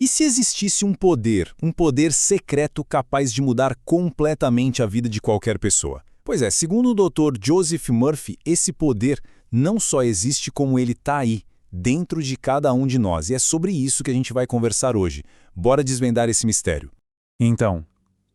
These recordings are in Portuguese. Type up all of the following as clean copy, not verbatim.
E se existisse um poder secreto capaz de mudar completamente a vida de qualquer pessoa? Pois é, segundo o Dr. Joseph Murphy, esse poder não só existe como ele está aí, dentro de cada um de nós. E é sobre isso que a gente vai conversar hoje. Bora desvendar esse mistério. Então,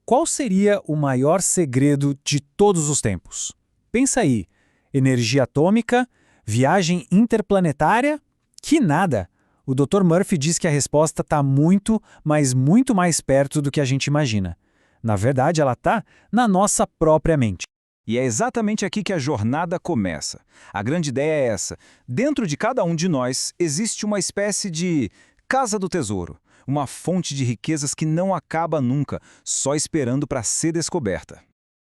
qual seria o maior segredo de todos os tempos? Pensa aí, energia atômica, viagem interplanetária? Que nada! O Dr. Murphy diz que a resposta está muito, mas muito mais perto do que a gente imagina. Na verdade, ela está na nossa própria mente. E é exatamente aqui que a jornada começa. A grande ideia é essa. Dentro de cada um de nós existe uma espécie de casa do tesouro, uma fonte de riquezas que não acaba nunca, só esperando para ser descoberta.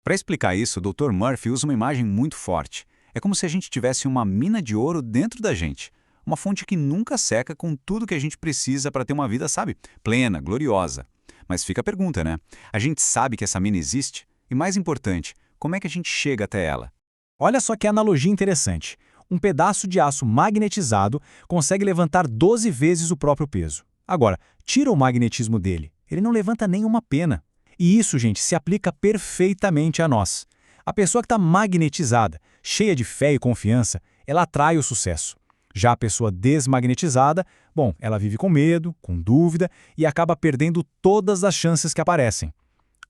Para explicar isso, o Dr. Murphy usa uma imagem muito forte. É como se a gente tivesse uma mina de ouro dentro da gente. Uma fonte que nunca seca com tudo que a gente precisa para ter uma vida, sabe, plena, gloriosa. Mas fica a pergunta, né? A gente sabe que essa mina existe? E mais importante, como é que a gente chega até ela? Olha só que analogia interessante. Um pedaço de aço magnetizado consegue levantar 12 vezes o próprio peso. Agora, tira o magnetismo dele. Ele não levanta nenhuma pena. E isso, gente, se aplica perfeitamente a nós. A pessoa que está magnetizada, cheia de fé e confiança, ela atrai o sucesso. Já a pessoa desmagnetizada, bom, ela vive com medo, com dúvida e acaba perdendo todas as chances que aparecem.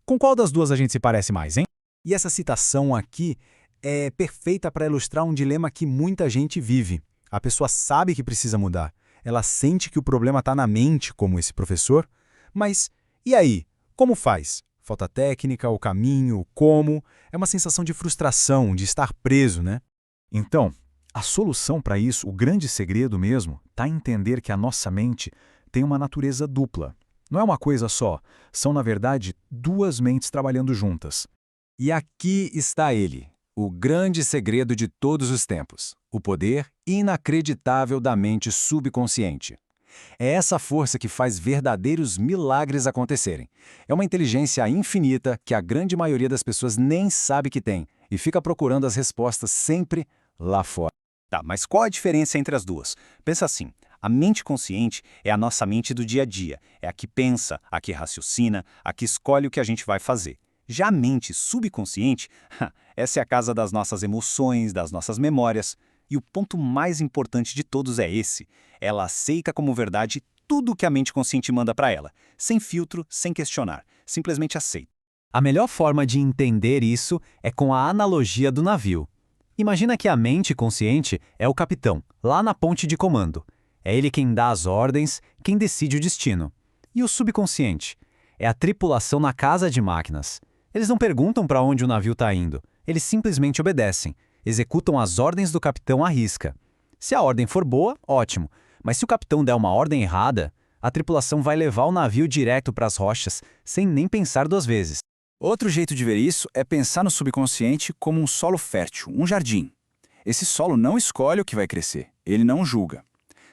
Com qual das duas a gente se parece mais, hein? E essa citação aqui é perfeita para ilustrar um dilema que muita gente vive. A pessoa sabe que precisa mudar. Ela sente que o problema está na mente, como esse professor. Mas, e aí? Como faz? Falta técnica, o caminho, o como. É uma sensação de frustração, de estar preso, né? Então, a solução para isso, o grande segredo mesmo, está em entender que a nossa mente tem uma natureza dupla. Não é uma coisa só, são, na verdade, duas mentes trabalhando juntas. E aqui está ele, o grande segredo de todos os tempos, o poder inacreditável da mente subconsciente. É essa força que faz verdadeiros milagres acontecerem. É uma inteligência infinita que a grande maioria das pessoas nem sabe que tem e fica procurando as respostas sempre lá fora. Tá, mas qual a diferença entre as duas? Pensa assim, a mente consciente é a nossa mente do dia a dia, é a que pensa, a que raciocina, a que escolhe o que a gente vai fazer. Já a mente subconsciente, essa é a casa das nossas emoções, das nossas memórias. E o ponto mais importante de todos é esse. Ela aceita como verdade tudo o que a mente consciente manda para ela, sem filtro, sem questionar, simplesmente aceita. A melhor forma de entender isso é com a analogia do navio. Imagina que a mente consciente é o capitão, lá na ponte de comando. É ele quem dá as ordens, quem decide o destino. E o subconsciente? É a tripulação na casa de máquinas. Eles não perguntam para onde o navio está indo, eles simplesmente obedecem, executam as ordens do capitão à risca. Se a ordem for boa, ótimo, mas se o capitão der uma ordem errada, a tripulação vai levar o navio direto para as rochas, sem nem pensar duas vezes. Outro jeito de ver isso é pensar no subconsciente como um solo fértil, um jardim. Esse solo não escolhe o que vai crescer, ele não julga.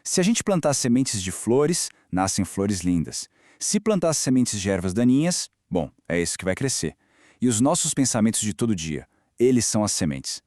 Se a gente plantar sementes de flores, nascem flores lindas. Se plantar sementes de ervas daninhas, bom, é isso que vai crescer. E os nossos pensamentos de todo dia, eles são as sementes.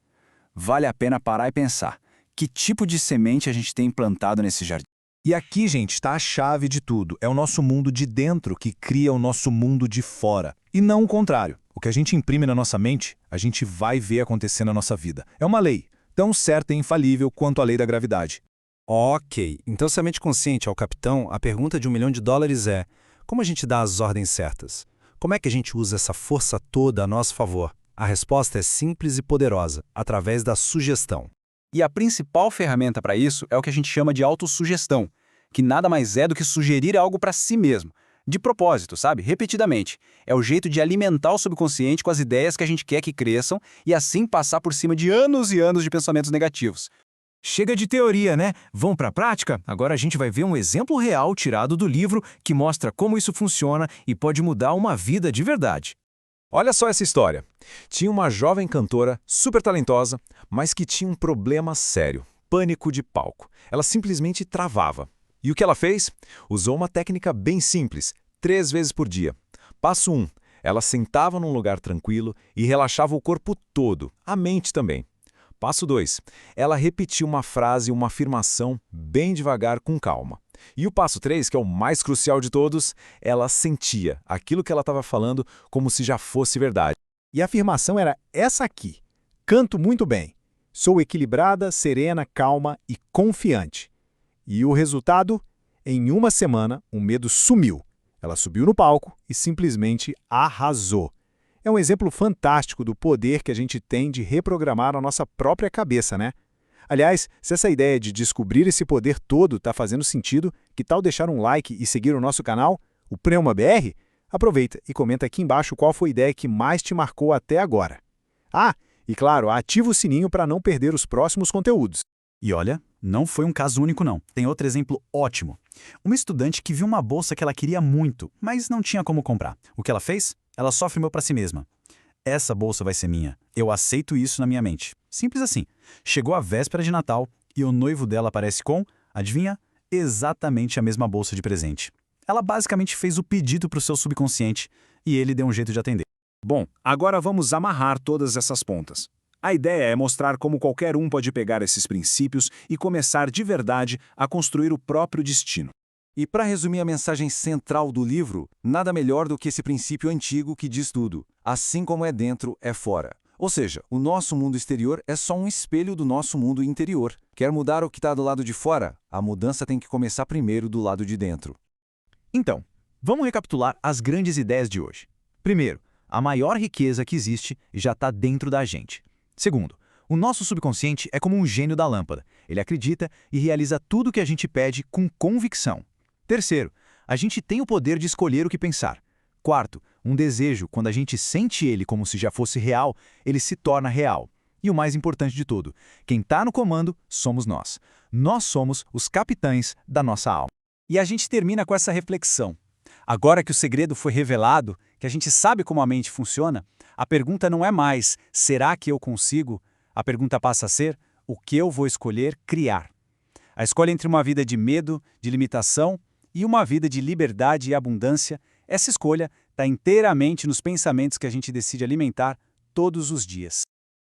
Vale a pena parar e pensar, que tipo de semente a gente tem plantado nesse jardim? E aqui, gente, está a chave de tudo. É o nosso mundo de dentro que cria o nosso mundo de fora. E não o contrário. O que a gente imprime na nossa mente, a gente vai ver acontecer na nossa vida. É uma lei, tão certa e infalível quanto a lei da gravidade. Ok, então se a mente consciente é o capitão, a pergunta de $1 milhão é: como a gente dá as ordens certas? Como é que a gente usa essa força toda a nosso favor? A resposta é simples e poderosa, através da sugestão. E a principal ferramenta para isso é o que a gente chama de autossugestão, que nada mais é do que sugerir algo para si mesmo, de propósito, sabe? Repetidamente. É o jeito de alimentar o subconsciente com as ideias que a gente quer que cresçam e assim passar por cima de anos e anos de pensamentos negativos. Chega de teoria, né? Vamos para a prática? Agora a gente vai ver um exemplo real tirado do livro que mostra como isso funciona e pode mudar uma vida de verdade. Olha só essa história. Tinha uma jovem cantora super talentosa, mas que tinha um problema sério, pânico de palco. Ela simplesmente travava. E o que ela fez? Usou uma técnica bem simples, 3 vezes por dia. Passo 1. Ela sentava num lugar tranquilo e relaxava o corpo todo, a mente também. Passo 2. Ela repetia uma frase, uma afirmação bem devagar, com calma. E o passo 3, que é o mais crucial de todos, ela sentia aquilo que ela estava falando como se já fosse verdade. E a afirmação era essa aqui. Canto muito bem. Sou equilibrada, serena, calma e confiante. E o resultado? Em uma semana, o medo sumiu. Ela subiu no palco e simplesmente arrasou. É um exemplo fantástico do poder que a gente tem de reprogramar a nossa própria cabeça, né? Aliás, se essa ideia de descobrir esse poder todo está fazendo sentido, que tal deixar um like e seguir o nosso canal, o Pneuma BR? Aproveita e comenta aqui embaixo qual foi a ideia que mais te marcou até agora. Ah, e claro, ativa o sininho para não perder os próximos conteúdos. E olha, não foi um caso único não. Tem outro exemplo ótimo. Uma estudante que viu uma bolsa que ela queria muito, mas não tinha como comprar. O que ela fez? Ela só afirmou para si mesma: essa bolsa vai ser minha. Eu aceito isso na minha mente. Simples assim. Chegou a véspera de Natal e o noivo dela aparece com, adivinha? Exatamente a mesma bolsa de presente. Ela basicamente fez o pedido para o seu subconsciente e ele deu um jeito de atender. Bom, agora vamos amarrar todas essas pontas. A ideia é mostrar como qualquer um pode pegar esses princípios e começar de verdade a construir o próprio destino. E para resumir a mensagem central do livro, nada melhor do que esse princípio antigo que diz tudo: assim como é dentro, é fora. Ou seja, o nosso mundo exterior é só um espelho do nosso mundo interior. Quer mudar o que está do lado de fora? A mudança tem que começar primeiro do lado de dentro. Então, vamos recapitular as grandes ideias de hoje. Primeiro, a maior riqueza que existe já está dentro da gente. Segundo, o nosso subconsciente é como um gênio da lâmpada. Ele acredita e realiza tudo o que a gente pede com convicção. Terceiro, a gente tem o poder de escolher o que pensar. Quarto, um desejo, quando a gente sente ele como se já fosse real, ele se torna real. E o mais importante de tudo, quem está no comando somos nós. Nós somos os capitães da nossa alma. E a gente termina com essa reflexão. Agora que o segredo foi revelado, que a gente sabe como a mente funciona, a pergunta não é mais, será que eu consigo? A pergunta passa a ser, o que eu vou escolher criar? A escolha entre uma vida de medo, de limitação e uma vida de liberdade e abundância, essa escolha está inteiramente nos pensamentos que a gente decide alimentar todos os dias.